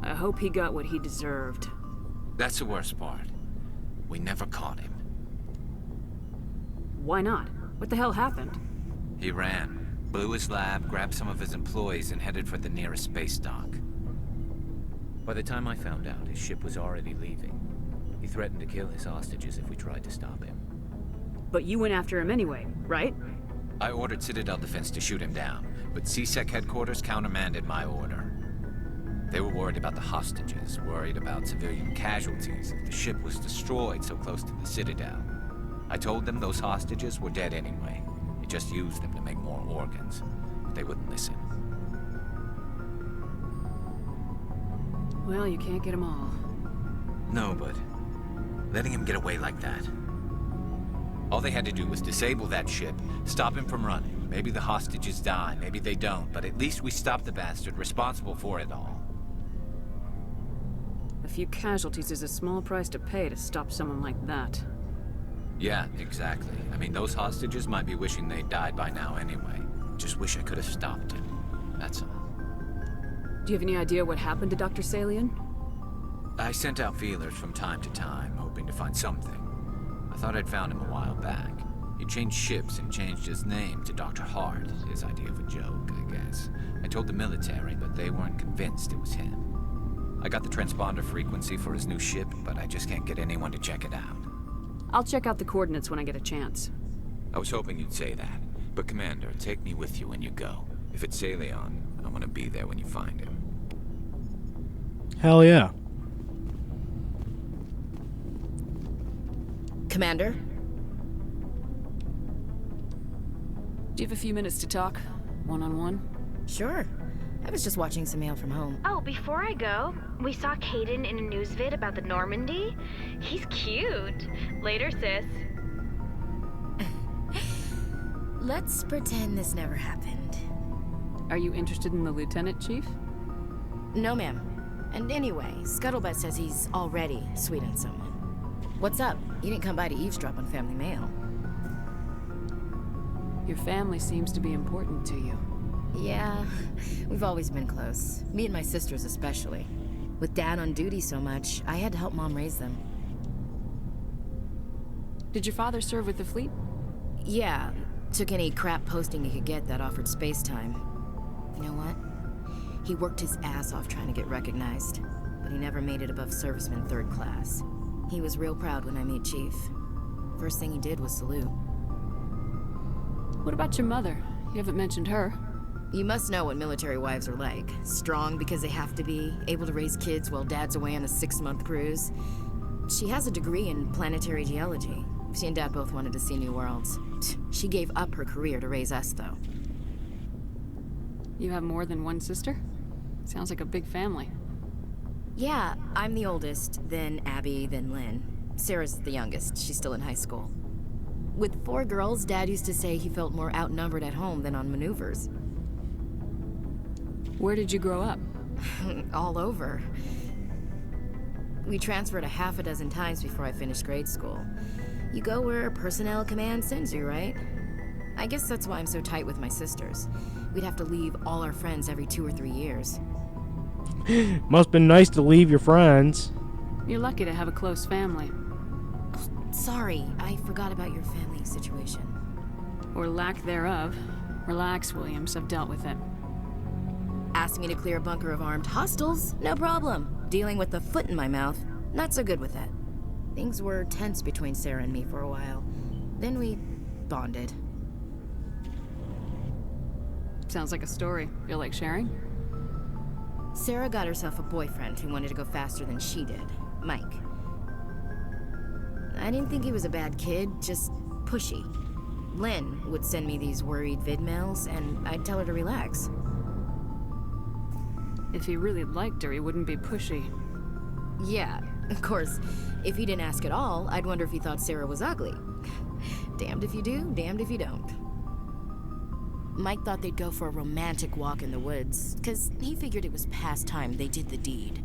I hope he got what he deserved. That's the worst part. We never caught him. Why not? What the hell happened? He ran, blew his lab, grabbed some of his employees, and headed for the nearest space dock. By the time I found out, his ship was already leaving. He threatened to kill his hostages if we tried to stop him. But you went after him anyway, right? I ordered Citadel Defense to shoot him down, but CSEC headquarters countermanded my order. They were worried about the hostages, worried about civilian casualties if the ship was destroyed so close to the Citadel. I told them those hostages were dead anyway. He just used them to make more organs. But they wouldn't listen. Well, you can't get them all. No, but letting him get away like that. All they had to do was disable that ship, stop him from running. Maybe the hostages die, maybe they don't, but at least we stopped the bastard responsible for it all. A few casualties is a small price to pay to stop someone like that. Yeah, exactly. I mean, those hostages might be wishing they'd died by now anyway. Just wish I could have stopped him. That's all. Do you have any idea what happened to Dr. Salian? I sent out feelers from time to time, hoping to find something. I thought I'd found him a while back. He changed ships and changed his name to Dr. Hart, his idea of a joke, I guess. I told the military, but they weren't convinced it was him. I got the transponder frequency for his new ship, but I just can't get anyone to check it out. I'll check out the coordinates when I get a chance. I was hoping you'd say that. But Commander, take me with you when you go. If it's Salion, I want to be there when you find him. Hell yeah. Commander? Do you have a few minutes to talk? One-on-one? Sure. I was just watching some mail from home. Oh, before I go, we saw Caden in a news vid about the Normandy. He's cute. Later, sis. Let's pretend this never happened. Are you interested in the Lieutenant, Chief? No, ma'am. And anyway, Scuttlebutt says he's already sweet on someone. What's up? You didn't come by to eavesdrop on family mail. Your family seems to be important to you. Yeah, we've always been close. Me and my sisters especially. With Dad on duty so much, I had to help Mom raise them. Did your father serve with the fleet? Yeah, took any crap posting he could get that offered space time. You know what? He worked his ass off trying to get recognized, but he never made it above serviceman 3rd class. He was real proud when I made Chief. First thing he did was salute. What about your mother? You haven't mentioned her. You must know what military wives are like. Strong because they have to be, able to raise kids while Dad's away on a 6-month cruise. She has a degree in planetary geology. She and Dad both wanted to see new worlds. She gave up her career to raise us, though. You have more than one sister? Sounds like a big family. Yeah, I'm the oldest, then Abby, then Lynn. Sarah's the youngest. She's still in high school. With 4 girls, Dad used to say he felt more outnumbered at home than on maneuvers. Where did you grow up? All over. We transferred a half a dozen times before I finished grade school. You go where personnel command sends you, right? I guess that's why I'm so tight with my sisters. We'd have to leave all our friends every 2 or 3 years. Must have been nice to leave your friends. You're lucky to have a close family. Sorry, I forgot about your family situation. Or lack thereof. Relax, Williams. I've dealt with it. Asked me to clear a bunker of armed hostiles? No problem. Dealing with the foot in my mouth? Not so good with that. Things were tense between Sarah and me for a while. Then we bonded. Sounds like a story. Feel like sharing? Sarah got herself a boyfriend who wanted to go faster than she did. Mike. I didn't think he was a bad kid, just pushy. Lynn would send me these worried vid mails, and I'd tell her to relax. If he really liked her, he wouldn't be pushy. Yeah, of course. If he didn't ask at all, I'd wonder if he thought Sarah was ugly. Damned if you do, damned if you don't. Mike thought they'd go for a romantic walk in the woods, because he figured it was past time they did the deed.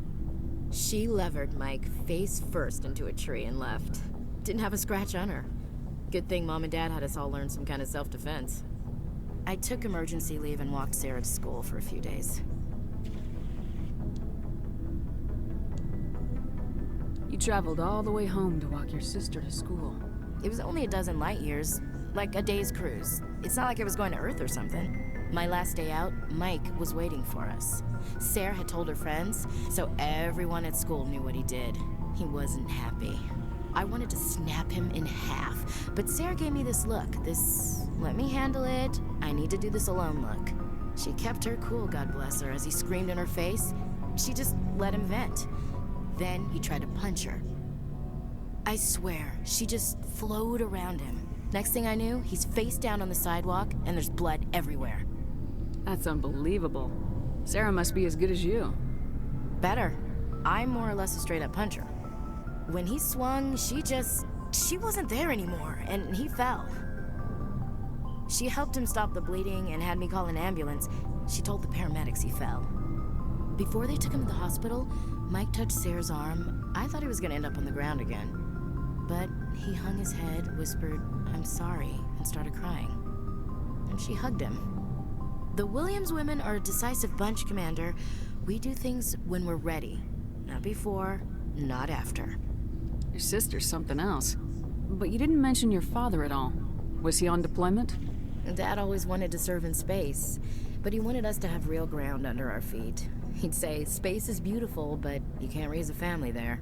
She levered Mike face first into a tree and left. Didn't have a scratch on her. Good thing Mom and Dad had us all learn some kind of self-defense. I took emergency leave and walked Sarah to school for a few days. You traveled all the way home to walk your sister to school. It was only a dozen light years, like a day's cruise. It's not like I was going to Earth or something. My last day out, Mike was waiting for us. Sarah had told her friends, so everyone at school knew what he did. He wasn't happy. I wanted to snap him in half, but Sarah gave me this look, this let me handle it, I need to do this alone look. She kept her cool, God bless her, as he screamed in her face. She just let him vent. Then he tried to punch her. I swear, she just flowed around him. Next thing I knew, he's face down on the sidewalk, and there's blood everywhere. That's unbelievable. Sarah must be as good as you. Better. I'm more or less a straight-up puncher. When he swung, she wasn't there anymore, and he fell. She helped him stop the bleeding and had me call an ambulance. She told the paramedics he fell. Before they took him to the hospital, Mike touched Sarah's arm. I thought he was gonna end up on the ground again. But he hung his head, whispered, "I'm sorry," and started crying. And she hugged him. The Williams women are a decisive bunch, Commander. We do things when we're ready. Not before, not after. Your sister's something else. But you didn't mention your father at all. Was he on deployment? Dad always wanted to serve in space, but he wanted us to have real ground under our feet. He'd say, space is beautiful, but you can't raise a family there.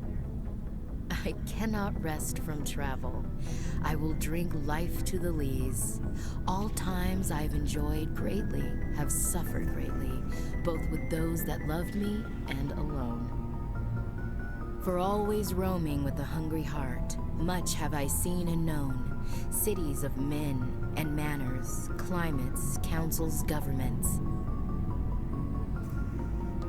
I cannot rest from travel. I will drink life to the lees. All times I've enjoyed greatly, have suffered greatly, both with those that loved me and alone. For always roaming with a hungry heart, much have I seen and known. Cities of men and manners, climates, councils, governments.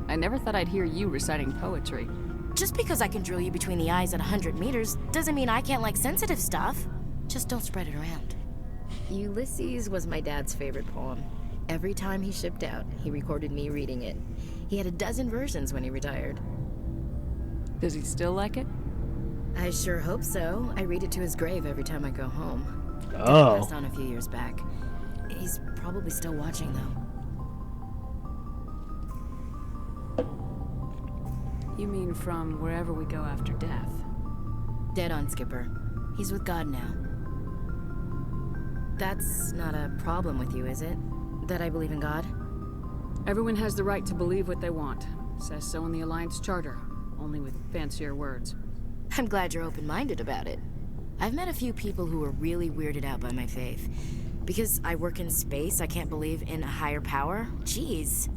I never thought I'd hear you reciting poetry. Just because I can drill you between the eyes at 100 meters doesn't mean I can't like sensitive stuff. Just don't spread it around. Ulysses was my dad's favorite poem. Every time he shipped out, he recorded me reading it. He had a dozen versions when he retired. Does he still like it? I sure hope so. I read it to his grave every time I go home. Dad Oh. passed on a few years back. He's probably still watching, though. You mean from wherever we go after death? Dead on, Skipper. He's with God now. That's not a problem with you, is it? That I believe in God? Everyone has the right to believe what they want. Says so in the Alliance Charter, only with fancier words. I'm glad you're open-minded about it. I've met a few people who are really weirded out by my faith. Because I work in space, I can't believe in a higher power? Jeez.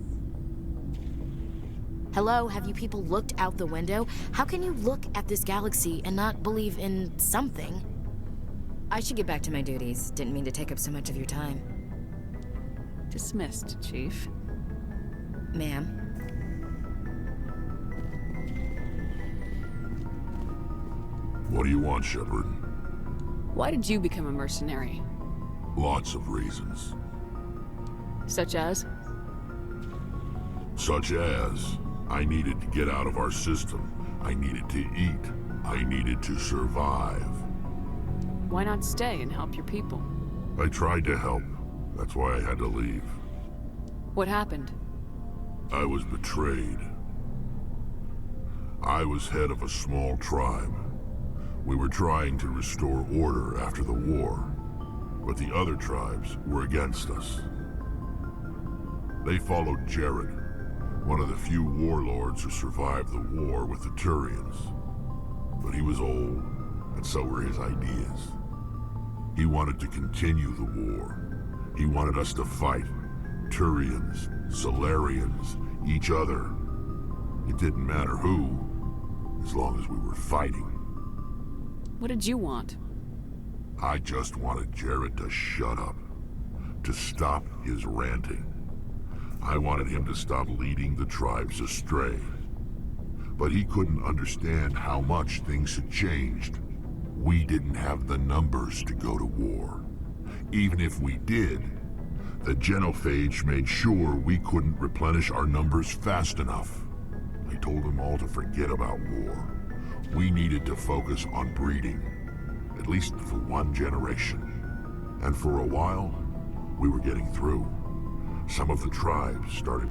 Hello, have you people looked out the window? How can you look at this galaxy and not believe in something? I should get back to my duties. Didn't mean to take up so much of your time. Dismissed, Chief. Ma'am. What do you want, Shepard? Why did you become a mercenary? Lots of reasons. Such as? Such as, I needed to get out of our system. I needed to eat. I needed to survive. Why not stay and help your people? I tried to help. That's why I had to leave. What happened? I was betrayed. I was head of a small tribe. We were trying to restore order after the war, but the other tribes were against us. They followed Jared, one of the few warlords who survived the war with the Turians. But he was old, and so were his ideas. He wanted to continue the war. He wanted us to fight. Turians, Solarians, each other. It didn't matter who, as long as we were fighting. What did you want? I just wanted Jared to shut up, to stop his ranting. I wanted him to stop leading the tribes astray. But he couldn't understand how much things had changed. We didn't have the numbers to go to war. Even if we did, the genophage made sure we couldn't replenish our numbers fast enough. I told them all to forget about war. We needed to focus on breeding, at least for one generation. And for a while, we were getting through. Some of the tribes started